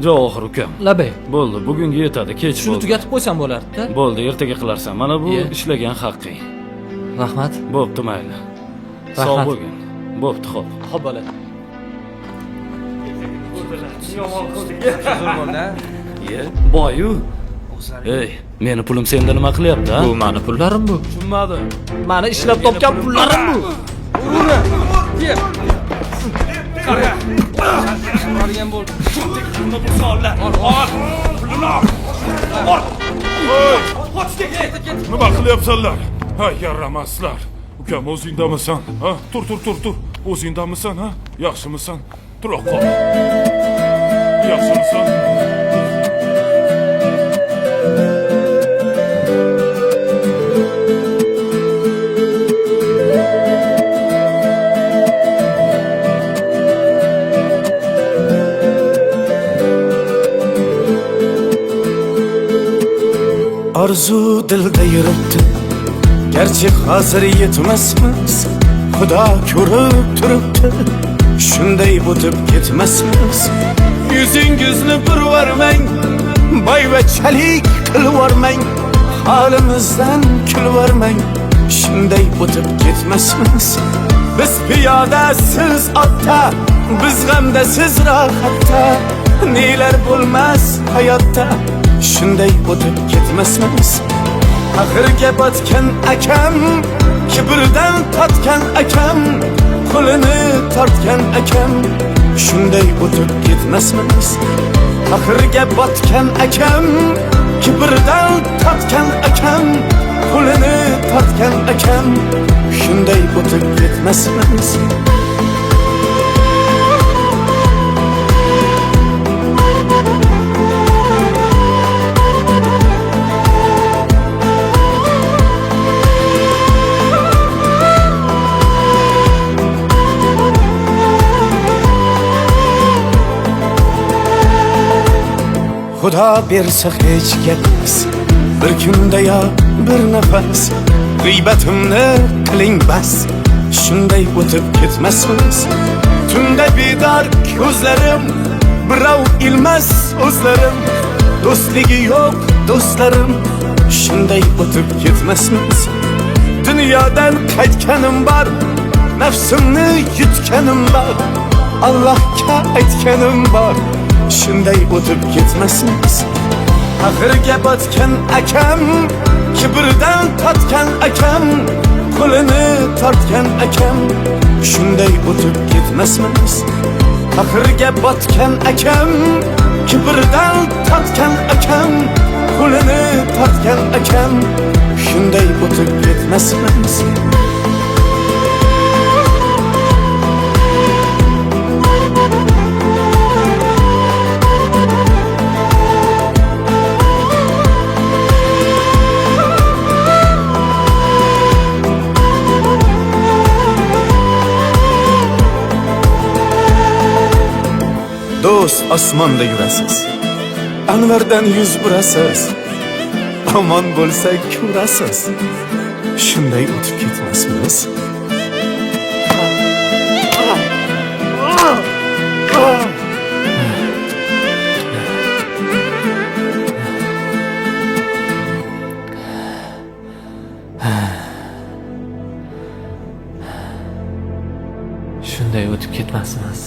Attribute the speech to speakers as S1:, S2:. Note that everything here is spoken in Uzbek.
S1: Jo'q, oxir ukam.
S2: Labay.
S1: Bo'ldi, bugunga yetadi, kech
S2: Shuni
S1: bo'ldi.
S2: tugatib qo'ysam bo'lardi-da.
S1: Bo'ldi, ertaga qilarsan. Mana bu
S2: Iye.
S1: ishlagan haqqing.
S2: Rahmat.
S1: Bo'pti, mayli. Sog'
S2: Rahmat.
S1: bo'lgin. Bo'pti, xo'p.
S2: Xo'p, bo'ladi.
S1: Iye, boyu. Ey, meni pulim senda nima qilyapti, ha?
S2: Bu meni pullarim bu.
S1: Tushunmadim.
S2: Meni ishlab topgan pullarim bu.
S3: Nima qilyapsanlar? Ha, yaramaslar. Ukam, o'zingdamisan? Ha? Tur. O'zingdamisan, ha? Yaxshimisan? Tura qol. Yaxshimisan?
S4: Arzu dilda yuribdi, gerçi hozir yetmasmiz. Xudo ko'rib turibdi, shunday o'tib ketmasmiz. Yuzingizni burvarmang, boyvachalik qilvormang, holimizdan kulvormang, shunday o'tib ketmasmiz. Biz piyoda, siz otda, biz g'amda, siz rohatda, nelar bo'lmas hayotda, shunday o'tib ketmasmiz. Axirga botgan akam, kibrdan totgan akam, qo'lini tortgan akam, shunday o'tib ketmasmiz. Axirga botgan akam, kibrdan totgan akam, qo'lini tortgan akam, shunday o'tib ketmasmiz. Xudo bersa hech gapmas, bir kunda yo bir nafas, g'iybatimni qiling bas, shunday o'tib ketmasmiz. Tunda bedor ko'zlarim, birov ilmas o'zlarim, do'stligi yo'q do'stlarim, shunday o'tib ketmasmiz. Dunyodan qaytganim bor, nafsimni yutganim bor, Allohga aytganim bor, shunday o'tib ketmasmiz. Axirga botgan akam, kibrdan totgan akam, qo'lini tortgan akam, shunday o'tib ketmasmiz. Axirga botgan akam, kibrdan totgan akam, qo'lini tortgan akam, shunday o'tib ketmasmiz. Do'st osmonda yurasiz, anvardan yuz burasiz, omon bo'lsak ko'rasiz, shunday o'tib ketmasmiz.
S2: Shunday o'tib ketmasmiz.